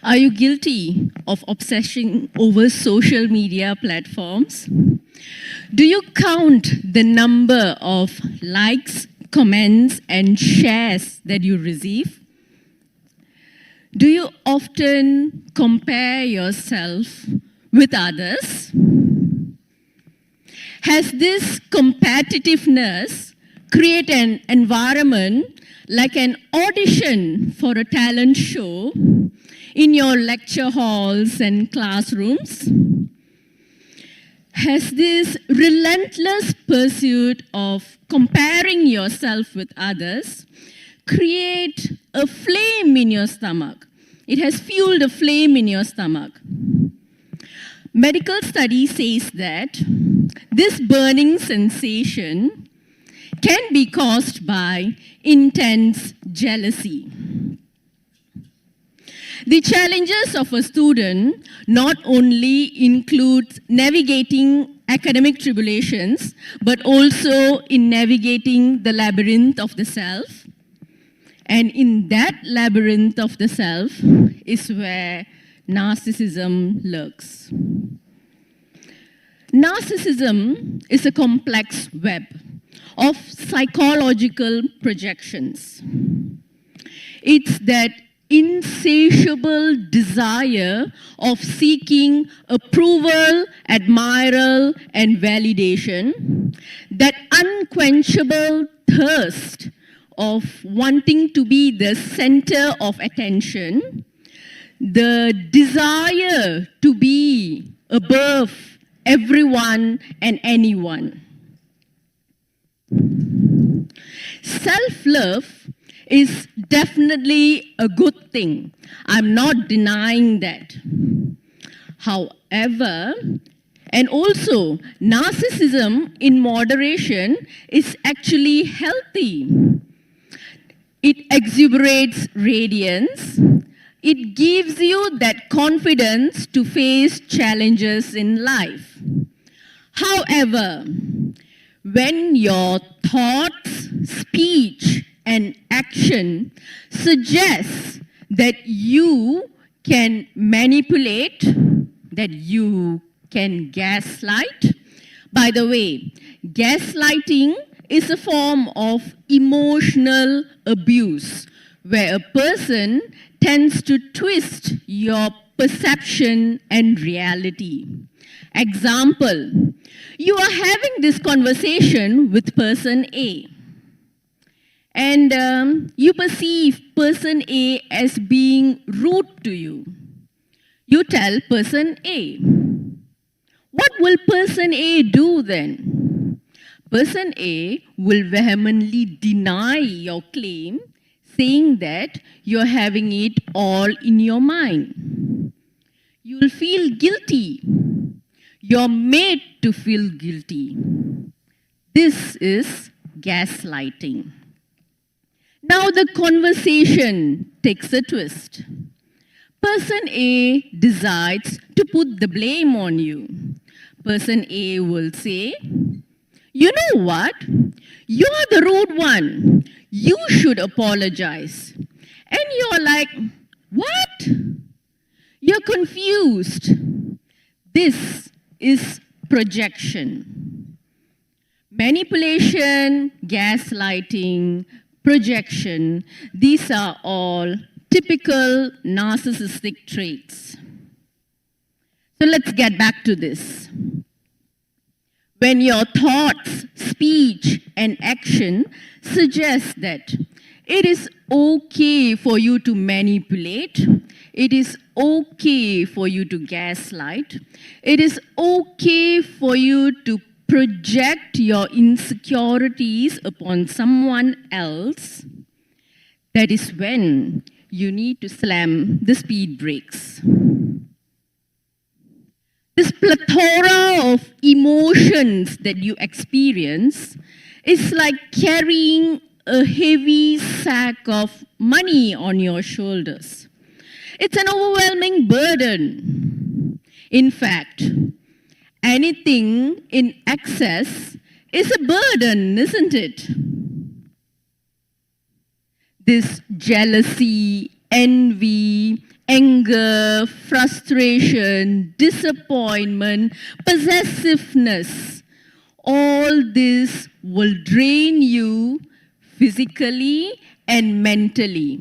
Are you guilty of obsessing over social media platforms? Do you count the number of likes, comments, and shares that you receive? Do you often compare yourself with others? Has this competitiveness created an environment like an audition for a talent show in your lecture halls and classrooms? Has this relentless pursuit of comparing yourself with others create a flame in your stomach? It has fueled a flame in your stomach. Medical study says that this burning sensation can be caused by intense jealousy. The challenges of a student not only include navigating academic tribulations, but also in navigating the labyrinth of the self. And in that labyrinth of the self is where narcissism lurks. Narcissism is a complex web of psychological projections. It's that insatiable desire of seeking approval, admiral, and validation, that unquenchable thirst of wanting to be the center of attention, the desire to be above everyone and anyone. Self-love is definitely a good thing. I'm not denying that. However, and also, narcissism in moderation is actually healthy. It exuberates radiance. It gives you that confidence to face challenges in life. However, when your thoughts, speech, and action suggests that you can manipulate, that you can gaslight. By the way, gaslighting is a form of emotional abuse where a person tends to twist your perception and reality. Example, you are having this conversation with person A, and you perceive person A as being rude to you. You tell person A. What will person A do then? Person A will vehemently deny your claim, saying that you're having it all in your mind. You'll feel guilty. You're made to feel guilty. This is gaslighting. Now the conversation takes a twist. Person A decides to put the blame on you. Person A will say, you know what? You're the rude one. You should apologize. And you're like, what? You're confused. This is projection. Manipulation, gaslighting, projection, these are all typical narcissistic traits. So let's get back to this. When your thoughts, speech, and action suggest that it is okay for you to manipulate, it is okay for you to gaslight, it is okay for you to project your insecurities upon someone else, that is when you need to slam the speed brakes. This plethora of emotions that you experience is like carrying a heavy sack of money on your shoulders. It's an overwhelming burden. In fact, anything in excess is a burden, isn't it? This jealousy, envy, anger, frustration, disappointment, possessiveness. All this will drain you physically and mentally.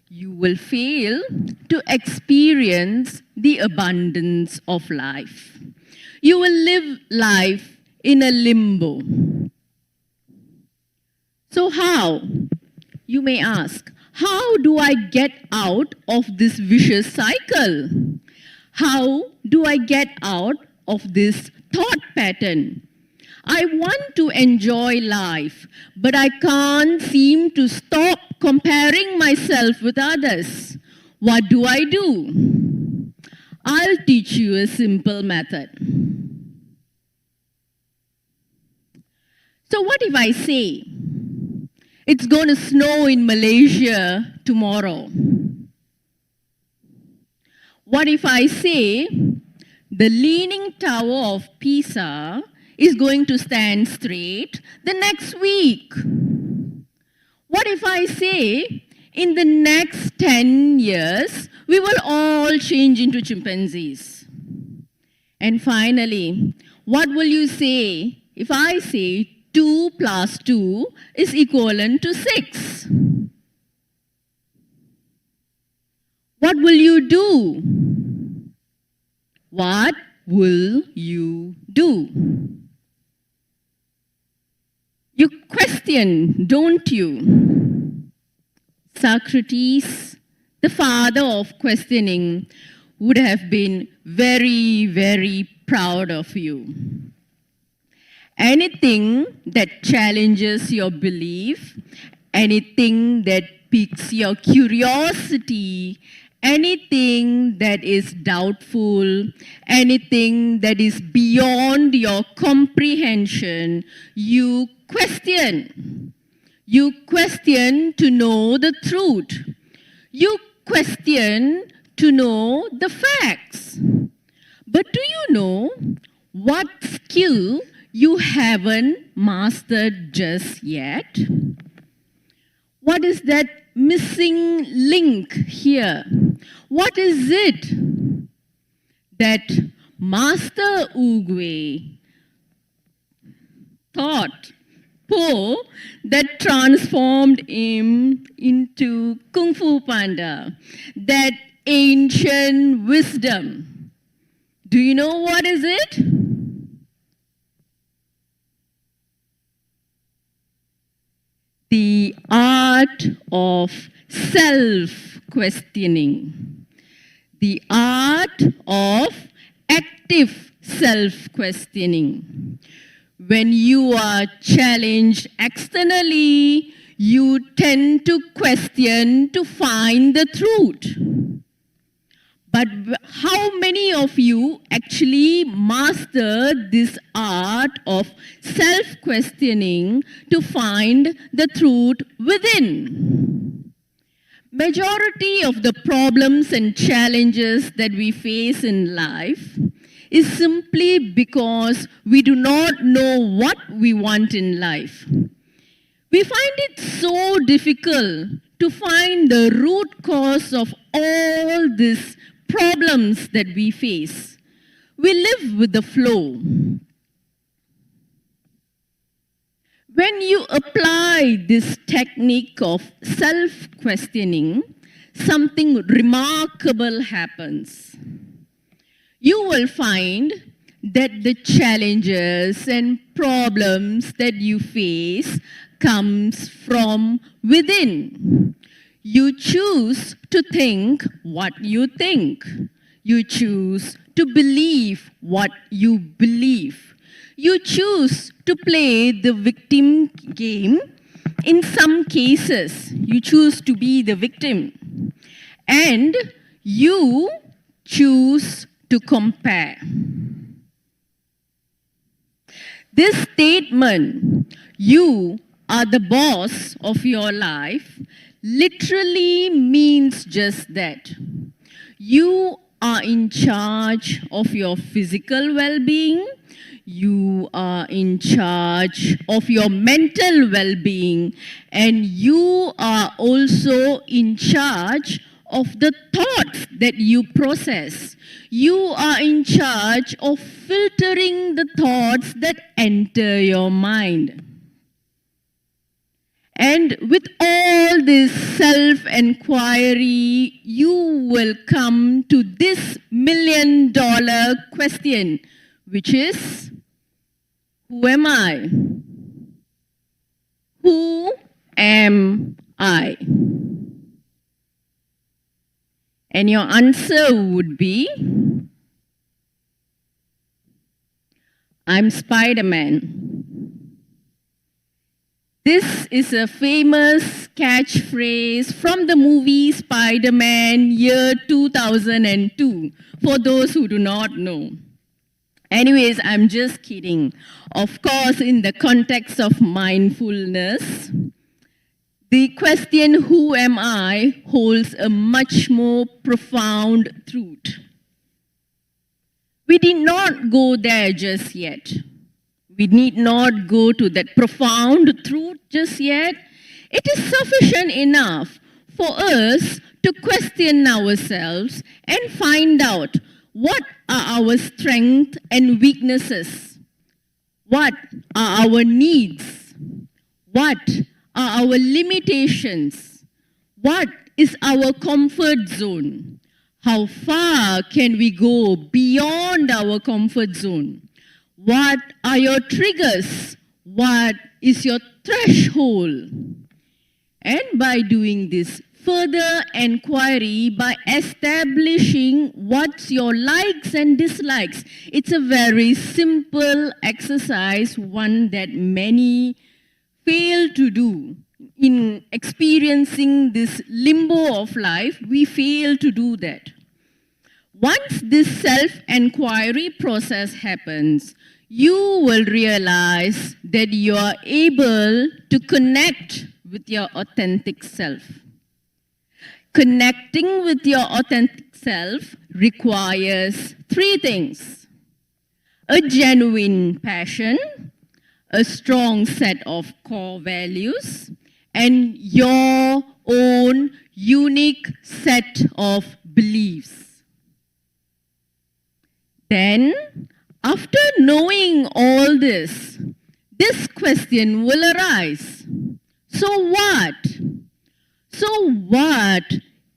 You will fail to experience the abundance of life. You will live life in a limbo. So how? You may ask, how do I get out of this vicious cycle? How do I get out of this thought pattern? I want to enjoy life, but I can't seem to stop comparing myself with others. What do I do? I'll teach you a simple method. So what if I say, it's going to snow in Malaysia tomorrow? What if I say, the Leaning Tower of Pisa is going to stand straight the next week? What if I say, in the next 10 years, we will all change into chimpanzees? And finally, what will you say if I say 2 plus 2 is equivalent to 6? What will you do? What will you do? You question, don't you? Socrates, the father of questioning, would have been very, very proud of you. Anything that challenges your belief, anything that piques your curiosity, anything that is doubtful, anything that is beyond your comprehension, you question. You question to know the truth. You question to know the facts. But do you know what skill you haven't mastered just yet? What is that missing link here? What is it that Master Oogway taught Po that transformed him into Kung Fu Panda, that ancient wisdom? Do you know what is it? The art of self-questioning. The art of active self-questioning. When you are challenged externally, you tend to question to find the truth. But how many of you actually master this art of self-questioning to find the truth within? Majority of the problems and challenges that we face in life is simply because we do not know what we want in life. We find it so difficult to find the root cause of all these problems that we face. We live with the flow. When you apply this technique of self-questioning, something remarkable happens. You will find that the challenges and problems that you face comes from within. You choose to think what you think. You choose to believe what you believe. You choose to play the victim game. In some cases, you choose to be the victim. And you choose to compare. This statement, you are the boss of your life, literally means just that. You are in charge of your physical well-being. You are in charge of your mental well-being. And you are also in charge of the thoughts that you process. You are in charge of filtering the thoughts that enter your mind. And with all this self-inquiry, you will come to this million-dollar question, which is, who am I? Who am I? And your answer would be, I'm Spider-Man. This is a famous catchphrase from the movie Spider-Man, year 2002, for those who do not know. Anyways, I'm just kidding. Of course, in the context of mindfulness, the question, who am I, holds a much more profound truth. We did not go there just yet. We need not go to that profound truth just yet. It is sufficient enough for us to question ourselves and find out what are our strengths and weaknesses, what are our needs, what are our limitations, what is our comfort zone, how far can we go beyond our comfort zone. What are your triggers? What is your threshold? And by doing this further inquiry, by establishing what's your likes and dislikes, it's a very simple exercise, one that many fail to do. In experiencing this limbo of life, we fail to do that. Once this self-inquiry process happens, you will realize that you are able to connect with your authentic self. Connecting with your authentic self requires three things: a genuine passion, a strong set of core values, and your own unique set of beliefs. Then, after knowing all this question will arise. So what? So what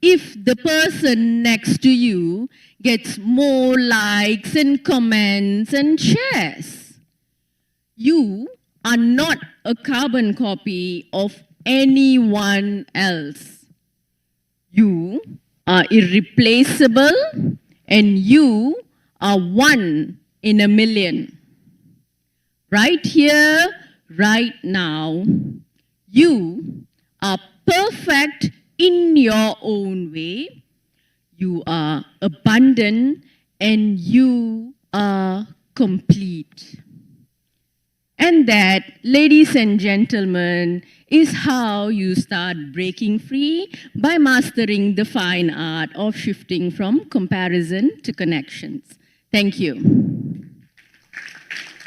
if the person next to you gets more likes and comments and shares? You are not a carbon copy of anyone else. You are irreplaceable, and you are one in a million. Right here, right now, you are perfect in your own way. You are abundant and you are complete. And that, ladies and gentlemen, is how you start breaking free by mastering the fine art of shifting from comparison to connections. Thank you.